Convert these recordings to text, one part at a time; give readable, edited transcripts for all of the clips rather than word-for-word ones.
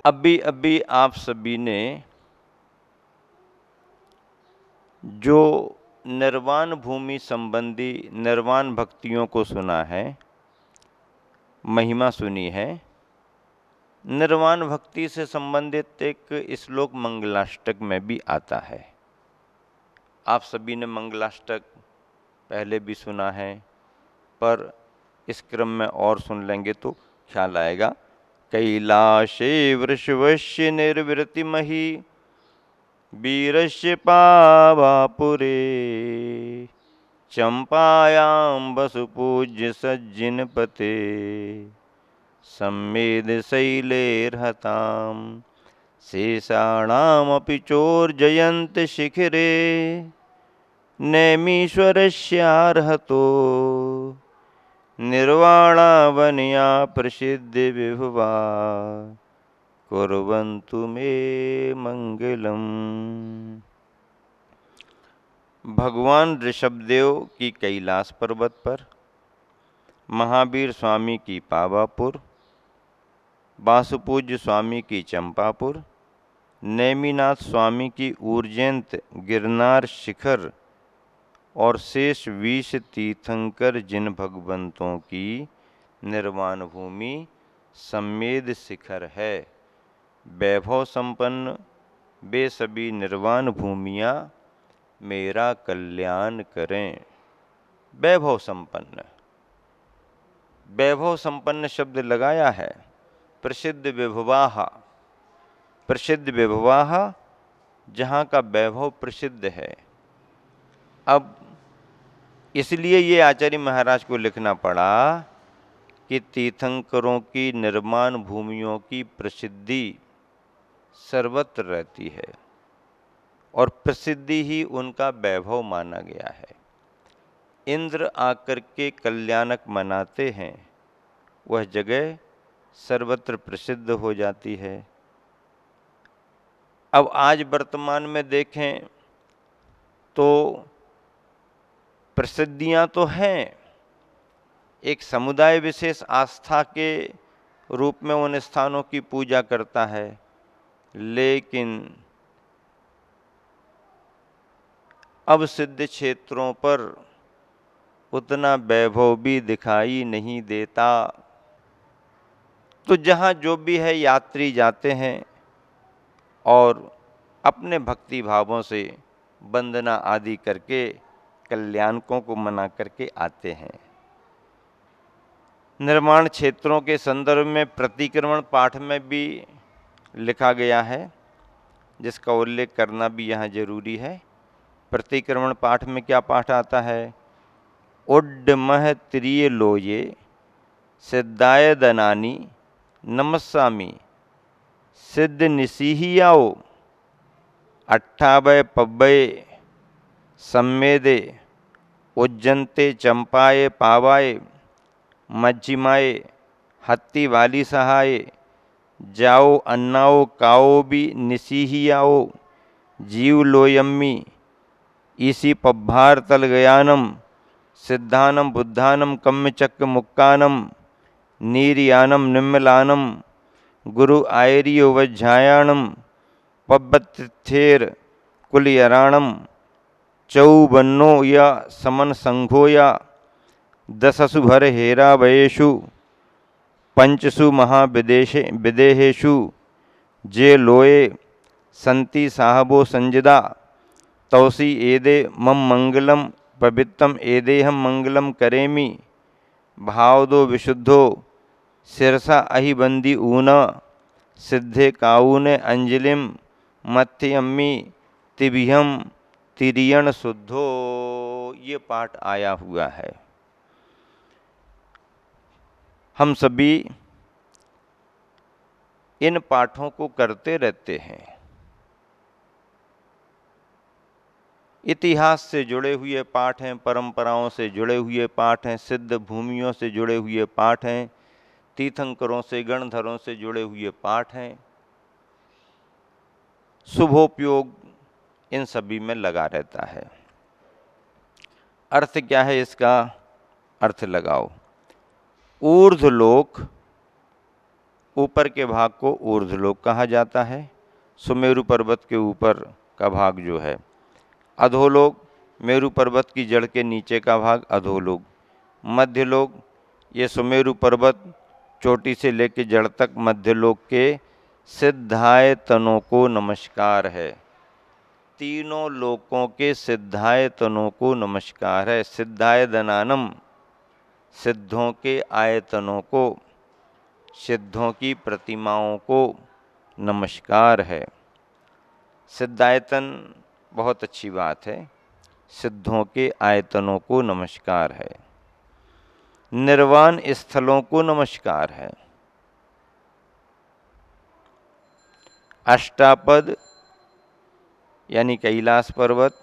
अभी अभी आप सभी ने जो निर्वाण भूमि संबंधी निर्वाण भक्तियों को सुना है, महिमा सुनी है। निर्वाण भक्ति से संबंधित एक श्लोक मंगलाष्टक में भी आता है। आप सभी ने मंगलाष्टक पहले भी सुना है, पर इस क्रम में और सुन लेंगे तो ख्याल आएगा। कैलाशे वृषभस्य निर्वृतिमहि वीरस्य पावापुरे चंपायां वसुपूज्य सज्जिनपते सम्मेद शैलेर्हतां शेषाणामपि चोर्जयन्त शिखिरे नैमीश्वरस्यार्हतो निर्वाणावन्या प्रसिद्धि विभुवा कुर्वन्तु मे मंगलम। भगवान ऋषभदेव की कैलाश पर्वत पर, महावीर स्वामी की पावापुर, वासुपूज्य स्वामी की चंपापुर, नेमिनाथ स्वामी की ऊर्जैंत गिरनार शिखर और शेष 20 तीर्थंकर जिन भगवंतों की निर्वाण भूमि सम्मेद शिखर है, वैभव संपन्न वे सभी निर्वाण भूमियाँ मेरा कल्याण करें। वैभव संपन्न, वैभव संपन्न शब्द लगाया है। प्रसिद्ध विभवाहा, प्रसिद्ध विभवाहा, जहाँ का वैभव प्रसिद्ध है। अब इसलिए ये आचार्य महाराज को लिखना पड़ा कि तीर्थंकरों की निर्माण भूमियों की प्रसिद्धि सर्वत्र रहती है और प्रसिद्धि ही उनका वैभव माना गया है। इंद्र आकर के कल्याणक मनाते हैं, वह जगह सर्वत्र प्रसिद्ध हो जाती है। अब आज वर्तमान में देखें तो प्रसिद्धियां तो हैं, एक समुदाय विशेष आस्था के रूप में उन स्थानों की पूजा करता है, लेकिन अब सिद्ध क्षेत्रों पर उतना वैभव भी दिखाई नहीं देता। तो जहाँ जो भी है यात्री जाते हैं और अपने भक्ति भावों से वंदना आदि करके कल्याणकों को मना करके आते हैं। निर्माण क्षेत्रों के संदर्भ में प्रतिक्रमण पाठ में भी लिखा गया है, जिसका उल्लेख करना भी यहाँ जरूरी है। प्रतिक्रमण पाठ में क्या पाठ आता है? उड्डमह त्रिय लोये सिद्धाय दनानी नमस्सामी सिद्ध निसीहियाओ अट्ठावय पव्वये सम्मेदे उज्जंते चंपाये पावाये मज्जिमाये हत्ती वाली सहाये जाओ अन्नाओ काओ भी निसीहियाओ जीव लोयम्मी ईसी पब्भार तल गयानम सिद्धानम बुद्धानम कम्मचक्र मुक्कानम नीरियानम निम्मलानम गुरु आयरियो वज्झायाणम पब्बत्थेर कुलयराणम चौबन्नो या समन संघोया दशसु भर हेरा वयेषु पंचसु महाविदेहेषु जे लोये संति साहबो संजिदा तौसी एदे मम मंगलम पवित्रम एदेहम मंगलम करेमि भावदो विशुद्धो सिरसा अहिबंदी ऊना सिद्धे काऊने अंजलिम मथ्य अम्मी तिबिहम तिरियण शुद्धो। ये पाठ आया हुआ है। हम सभी इन पाठों को करते रहते हैं। इतिहास से जुड़े हुए पाठ हैं, परंपराओं से जुड़े हुए पाठ हैं, सिद्ध भूमियों से जुड़े हुए पाठ हैं, तीर्थंकरों से गणधरों से जुड़े हुए पाठ हैं। शुभोपयोग इन सभी में लगा रहता है। अर्थ क्या है इसका? अर्थ लगाओ। ऊर्ध्वलोक, ऊपर के भाग को ऊर्ध्वलोक कहा जाता है, सुमेरु पर्वत के ऊपर का भाग जो है अधोलोक, मेरु पर्वत की जड़ के नीचे का भाग अधोलोक, मध्यलोक ये सुमेरु पर्वत चोटी से लेकर जड़ तक मध्यलोक के सिद्धाय तनों को नमस्कार है। तीनों लोकों के सिद्धाय तनों को नमस्कार है। सिद्धाय दनानम, सिद्धों के आयतनों को, सिद्धों की प्रतिमाओं को नमस्कार है। सिद्धायतन बहुत अच्छी बात है, सिद्धों के आयतनों को नमस्कार है। निर्वाण स्थलों को नमस्कार है। अष्टापद यानी कैलाश पर्वत,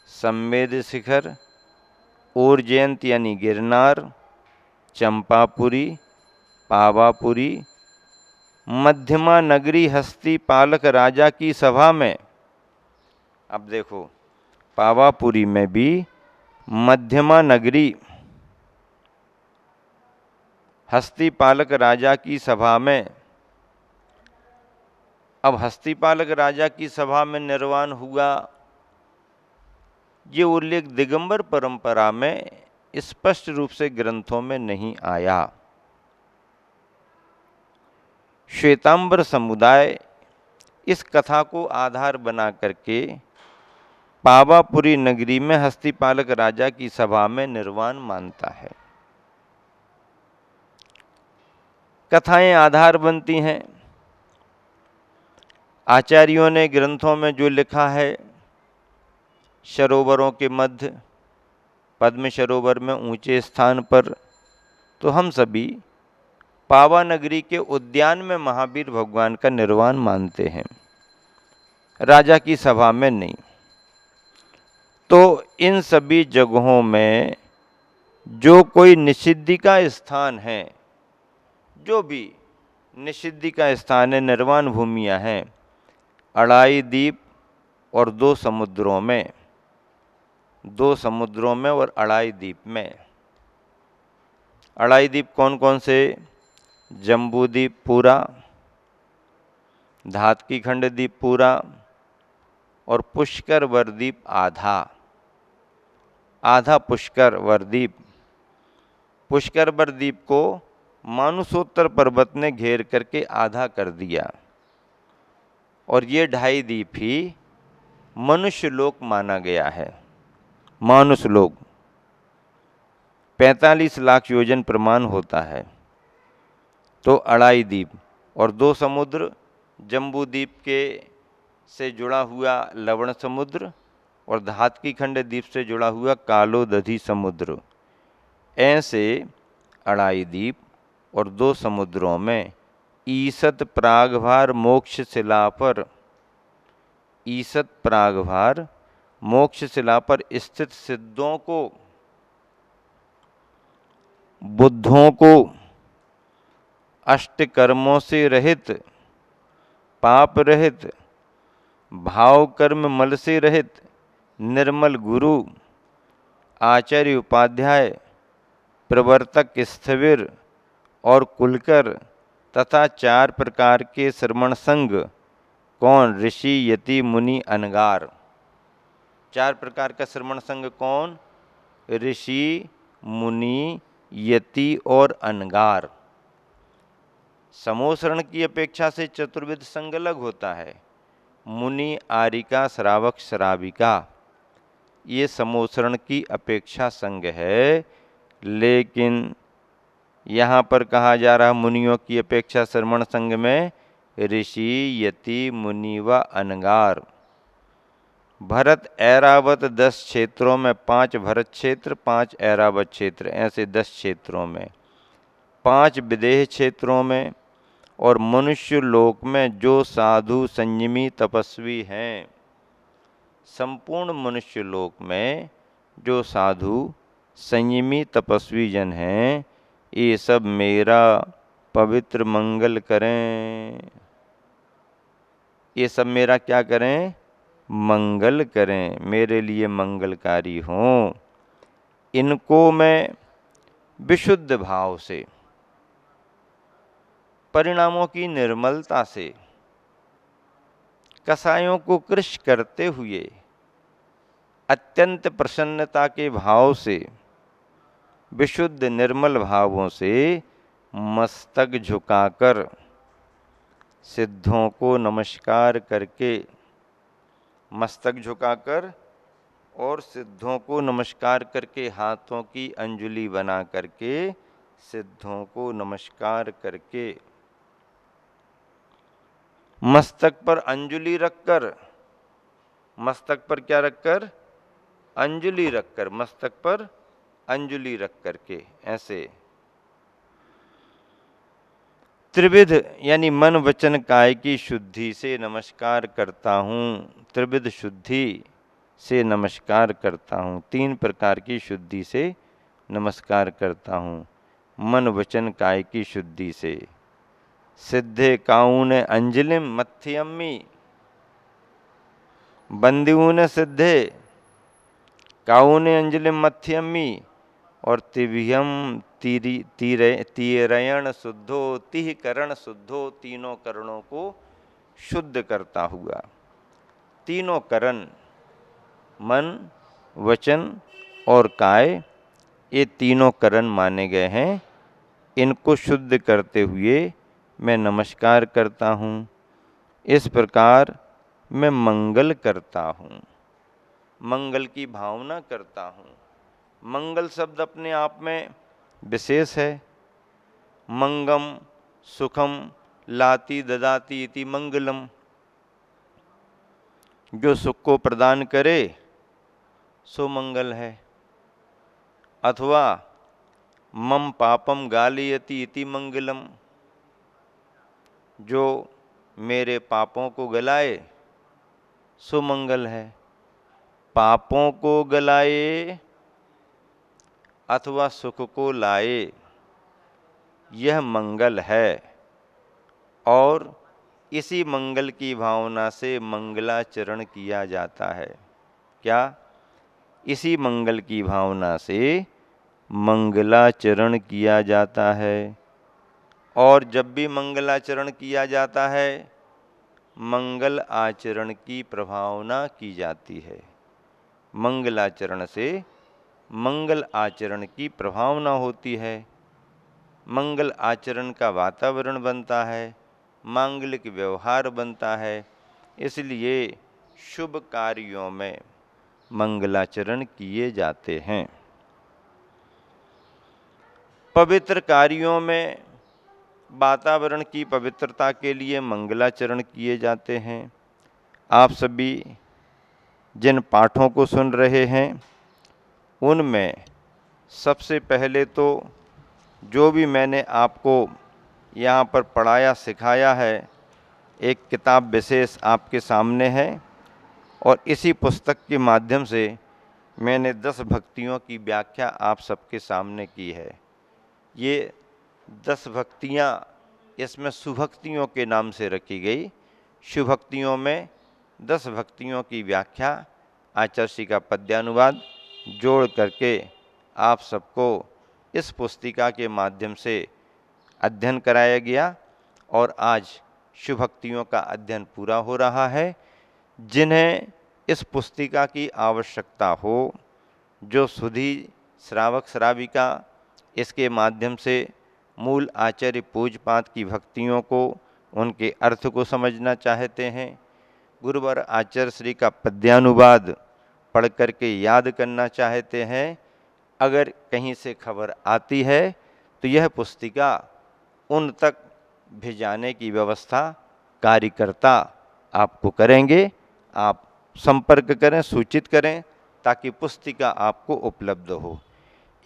संवेद शिखर, ऊर्जयंत यानी गिरनार, चंपापुरी, पावापुरी, मध्यमा नगरी हस्ती पालक राजा की सभा में। अब देखो पावापुरी में भी मध्यमा नगरी हस्ती पालक राजा की सभा में। अब हस्ती पालक राजा की सभा में निर्वाण हुआ, ये उल्लेख दिगंबर परंपरा में स्पष्ट रूप से ग्रंथों में नहीं आया। श्वेतांबर समुदाय इस कथा को आधार बना करके पावापुरी नगरी में हस्तिपालक राजा की सभा में निर्वाण मानता है। कथाएं आधार बनती हैं। आचार्यों ने ग्रंथों में जो लिखा है, सरोवरों के मध्य पद्म सरोवर में ऊंचे स्थान पर, तो हम सभी पावा नगरी के उद्यान में महावीर भगवान का निर्वाण मानते हैं, राजा की सभा में नहीं। तो इन सभी जगहों में जो कोई निषिद्धि का स्थान है, जो भी निषिद्धि का स्थान है, निर्वाण भूमियां हैं, अड़ाई द्वीप और दो समुद्रों में और अड़ाई द्वीप में। अड़ाई द्वीप कौन कौन से? जम्बू द्वीप पूरा, धातकी खंड द्वीप पूरा और पुष्कर वर द्वीप आधा पुष्कर वर द्वीप। पुष्कर वर द्वीप को मानुषोत्तर पर्वत ने घेर करके आधा कर दिया और ये 2.5 द्वीप ही मनुष्य लोक माना गया है। मानुष लोक 45 लाख योजन प्रमाण होता है। तो अड़ाई द्वीप और 2 समुद्र, जम्बू द्वीप के से जुड़ा हुआ लवण समुद्र और धातकी खंड द्वीप से जुड़ा हुआ कालो दधी समुद्र। ऐसे अड़ाई द्वीप और 2 समुद्रों में ईसत प्रागभार मोक्ष शिला पर, ईसत प्रागभार मोक्ष शिला पर स्थित सिद्धों को, बुद्धों को, अष्ट कर्मों से रहित, पाप रहित, भाव कर्म मल से रहित निर्मल गुरु, आचार्य उपाध्याय, प्रवर्तक स्थविर और कुलकर तथा 4 प्रकार के श्रमण संघ। कौन? ऋषि, यति, मुनि, अनगार। 4 प्रकार का श्रमण संघ कौन? ऋषि, मुनि, यति और अनगार। समोसरण की अपेक्षा से चतुर्विध संघ अलग होता है। मुनि, आरिका, श्रावक, श्राविका ये समोसरण की अपेक्षा संघ है, लेकिन यहाँ पर कहा जा रहा मुनियों की अपेक्षा श्रमण संघ में ऋषि, यति, मुनि व अनगार। भरत ऐरावत 10 क्षेत्रों में 5 भरत क्षेत्र, 5 ऐरावत क्षेत्र, ऐसे 10 क्षेत्रों में, 5 विदेह क्षेत्रों में और मनुष्य लोक में जो साधु संयमी तपस्वी हैं, संपूर्ण मनुष्य लोक में जो साधु संयमी तपस्वी जन हैं, ये सब मेरा पवित्र मंगल करें। ये सब मेरा क्या करें? मंगल करें, मेरे लिए मंगलकारी हों। इनको मैं विशुद्ध भाव से परिणामों की निर्मलता से कसायों को कृश करते हुए अत्यंत प्रसन्नता के भाव से विशुद्ध निर्मल भावों से मस्तक झुकाकर सिद्धों को नमस्कार करके, मस्तक झुकाकर और सिद्धों को नमस्कार करके, हाथों की अंजलि बना करके सिद्धों को नमस्कार करके, मस्तक पर अंजलि रखकर, मस्तक पर क्या रखकर? अंजलि रखकर, मस्तक पर अंजलि रख करके ऐसे त्रिविध यानी मन वचन काय की शुद्धि से नमस्कार करता हूँ। त्रिविध शुद्धि से नमस्कार करता हूँ, 3 प्रकार की शुद्धि से नमस्कार करता हूँ। मन वचन काय की शुद्धि से। सिद्धे काऊन अंजलिम मथ्यम्मी, बंदिऊन सिद्धे काऊन अंजलिम मथ्यम्मी, और तिव्यम तीरयण शुद्धो तिह करण शुद्धो, तीनों करणों को शुद्ध करता हुआ। तीनों करण मन, वचन और काय, ये तीनों करण माने गए हैं। इनको शुद्ध करते हुए मैं नमस्कार करता हूँ। इस प्रकार मैं मंगल करता हूँ, मंगल की भावना करता हूँ। मंगल शब्द अपने आप में विशेष है। मंगम सुखम लाति ददाति इति मंगलम, जो सुख को प्रदान करे सो मंगल है। अथवा मम पापम गालयति इति मंगलम, जो मेरे पापों को गलाए सो मंगल है। पापों को गलाए अथवा सुख को लाए, यह मंगल है। और इसी मंगल की भावना से मंगलाचरण किया जाता है। क्या? इसी मंगल की भावना से मंगलाचरण किया जाता है। और जब भी मंगलाचरण किया जाता है, मंगल आचरण की प्रभावना की जाती है। मंगलाचरण से मंगल आचरण की प्रभावना होती है। मंगल आचरण का वातावरण बनता है, मांगलिक व्यवहार बनता है। इसलिए शुभ कार्यों में मंगलाचरण किए जाते हैं। पवित्र कार्यों में वातावरण की पवित्रता के लिए मंगलाचरण किए जाते हैं। आप सभी जिन पाठों को सुन रहे हैं, उनमें सबसे पहले तो जो भी मैंने आपको यहाँ पर पढ़ाया सिखाया है, एक किताब विशेष आपके सामने है। और इसी पुस्तक के माध्यम से मैंने 10 भक्तियों की व्याख्या आप सबके सामने की है। ये 10 भक्तियाँ इसमें सुभक्तियों के नाम से रखी गई। सुभक्तियों में 10 भक्तियों की व्याख्या, आचार्य का पद्यानुवाद जोड़ करके आप सबको इस पुस्तिका के माध्यम से अध्ययन कराया गया। और आज सुभक्तियों का अध्ययन पूरा हो रहा है। जिन्हें इस पुस्तिका की आवश्यकता हो, जो सुधी श्रावक श्राविका इसके माध्यम से मूल आचार्य पूज्यपाद की भक्तियों को, उनके अर्थ को समझना चाहते हैं, गुरुवर आचार्य श्री का पद्यानुवाद पढ़ करके याद करना चाहते हैं, अगर कहीं से खबर आती है तो यह पुस्तिका उन तक भिजाने की व्यवस्था कार्यकर्ता आपको करेंगे। आप संपर्क करें, सूचित करें, ताकि पुस्तिका आपको उपलब्ध हो।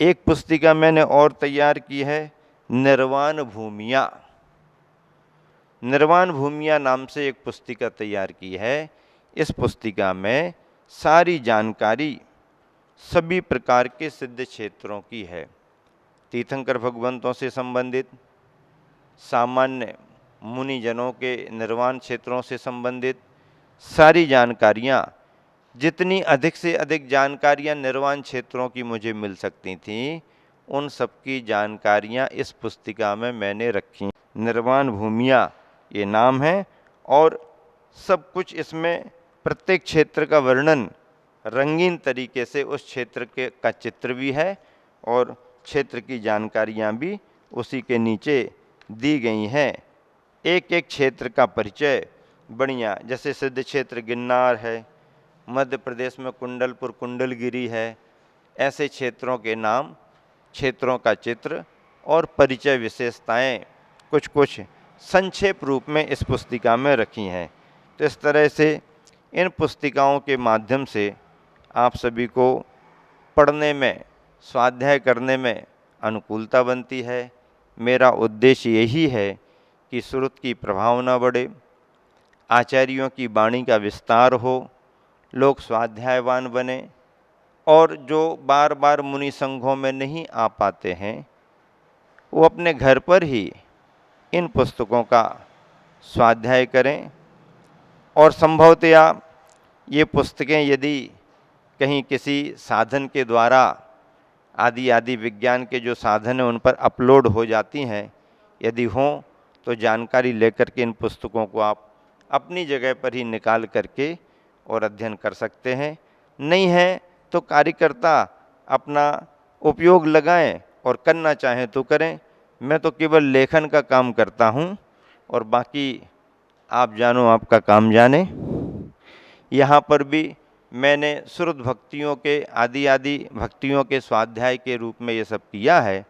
एक पुस्तिका मैंने और तैयार की है, निर्वाण भूमिया। निर्वाण भूमिया नाम से एक पुस्तिका तैयार की है। इस पुस्तिका में सारी जानकारी सभी प्रकार के सिद्ध क्षेत्रों की है। तीर्थंकर भगवंतों से संबंधित, सामान्य मुनिजनों के निर्वाण क्षेत्रों से संबंधित सारी जानकारियाँ, जितनी अधिक से अधिक जानकारियाँ निर्वाण क्षेत्रों की मुझे मिल सकती थीं, उन सब की जानकारियाँ इस पुस्तिका में मैंने रखी। निर्वाण भूमिया ये नाम है। और सब कुछ इसमें प्रत्येक क्षेत्र का वर्णन रंगीन तरीके से उस क्षेत्र के का चित्र भी है और क्षेत्र की जानकारियाँ भी उसी के नीचे दी गई हैं। एक एक क्षेत्र का परिचय बढ़िया, जैसे सिद्ध क्षेत्र गिरनार है, मध्य प्रदेश में कुंडलपुर कुंडलगिरी है, ऐसे क्षेत्रों के नाम, क्षेत्रों का चित्र और परिचय विशेषताएं कुछ कुछ संक्षेप रूप में इस पुस्तिका में रखी हैं। तो इस तरह से इन पुस्तिकाओं के माध्यम से आप सभी को पढ़ने में, स्वाध्याय करने में अनुकूलता बनती है। मेरा उद्देश्य यही है कि श्रुत की प्रभावना बढ़े, आचार्यों की वाणी का विस्तार हो, लोग स्वाध्यायवान बने और जो बार बार मुनि संघों में नहीं आ पाते हैं वो अपने घर पर ही इन पुस्तकों का स्वाध्याय करें। और संभवतया ये पुस्तकें यदि कहीं किसी साधन के द्वारा आदि विज्ञान के जो साधन हैं उन पर अपलोड हो जाती हैं, यदि हों तो जानकारी लेकर के इन पुस्तकों को आप अपनी जगह पर ही निकाल करके और अध्ययन कर सकते हैं। नहीं है तो कार्यकर्ता अपना उपयोग लगाएं और करना चाहें तो करें। मैं तो केवल लेखन का काम करता हूं और बाकी आप जानो आपका काम जाने। यहाँ पर भी मैंने श्रुत भक्तियों के आदि भक्तियों के स्वाध्याय के रूप में ये सब किया है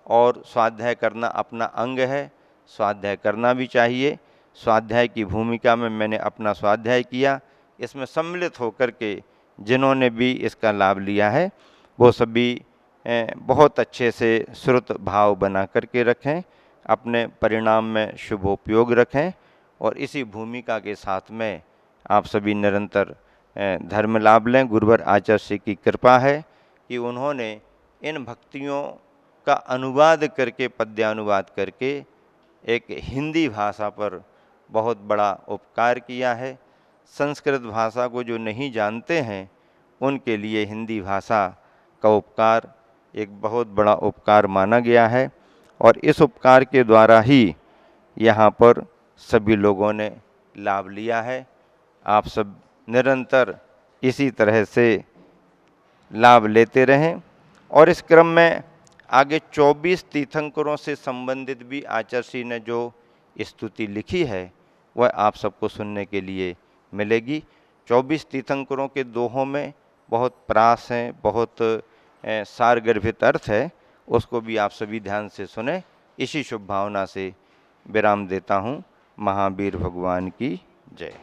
और स्वाध्याय करना अपना अंग है, स्वाध्याय करना भी चाहिए। स्वाध्याय की भूमिका में मैंने अपना स्वाध्याय किया। इसमें सम्मिलित होकर के जिन्होंने भी इसका लाभ लिया है वो सभी बहुत अच्छे से श्रुत भाव बना करके रखें, अपने परिणाम में शुभोपयोग रखें और इसी भूमिका के साथ में आप सभी निरंतर धर्म लाभ लें। गुरुवर आचार्य की कृपा है कि उन्होंने इन भक्तियों का अनुवाद करके, पद्यानुवाद करके एक हिंदी भाषा पर बहुत बड़ा उपकार किया है। संस्कृत भाषा को जो नहीं जानते हैं उनके लिए हिंदी भाषा का उपकार एक बहुत बड़ा उपकार माना गया है और इस उपकार के द्वारा ही यहाँ पर सभी लोगों ने लाभ लिया है। आप सब निरंतर इसी तरह से लाभ लेते रहें। और इस क्रम में आगे 24 तीर्थंकरों से संबंधित भी आचार्य ने जो स्तुति लिखी है वह आप सबको सुनने के लिए मिलेगी। 24 तीर्थंकरों के दोहों में बहुत प्रास हैं, बहुत सारगर्भित अर्थ है, उसको भी आप सभी ध्यान से सुने। इसी शुभ भावना से विराम देता हूँ। महावीर भगवान की जय।